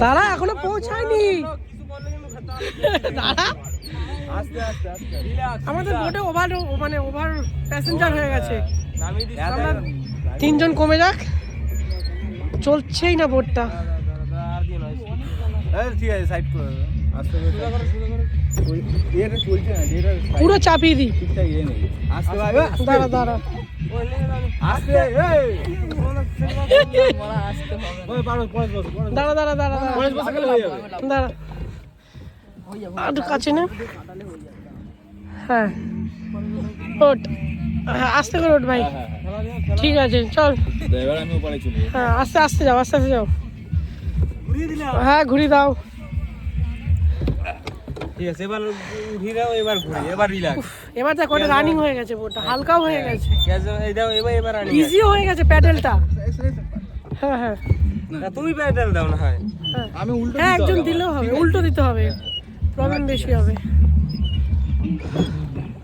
দাঁড়া এখনো পৌঁছায়নি দাঁড়া আস্তে আস্তে আস্তে আমাদের বোটে ওভার প্যাসেঞ্জার হয়ে গেছে আমরা 3 জন কমে যাক চলছেই না বোটটা ঠিক আছে সাইড করে আস্তে করে এটা চলছে না এটা পুরো চাপিয়ে দিই ঠিকঠাক ইয়ে নেই আস্তে ভাই দাঁড়া দাঁড়া আস্তে এই ওই পারো পরে বস দাঁড়া দাঁড়া দাঁড়া পরে বসে গেলে হয়ে যাবে দাঁড়া একটু কাছে না হ্যাঁ ওঠ হ্যাঁ আস্তে করে ওঠ ভাই ঠিক আছে চল এবার আমি উপরে চলে যাই হ্যাঁ আস্তে আস্তে যাও ঘুরিয়ে দিলাম হ্যাঁ ঘুরি দাও ঠিক আছে এবার উঠিয়ে দাও এবার ঘুরি এবার রিল্যাক্স এবার দেখো ওটা রানিং হয়ে গেছে বোটটা হালকাও হয়ে গেছে এই দাও এবার রানি ইজিও হয়ে গেছে প্যাডেলটা হ্যাঁ হ্যাঁ তুমি প্যাডেল দাও না হয় হ্যাঁ আমি উল্টো হ্যাঁ একজন দিলেও হবে উল্টো দিতে হবে প্রবলেম বেশি হবে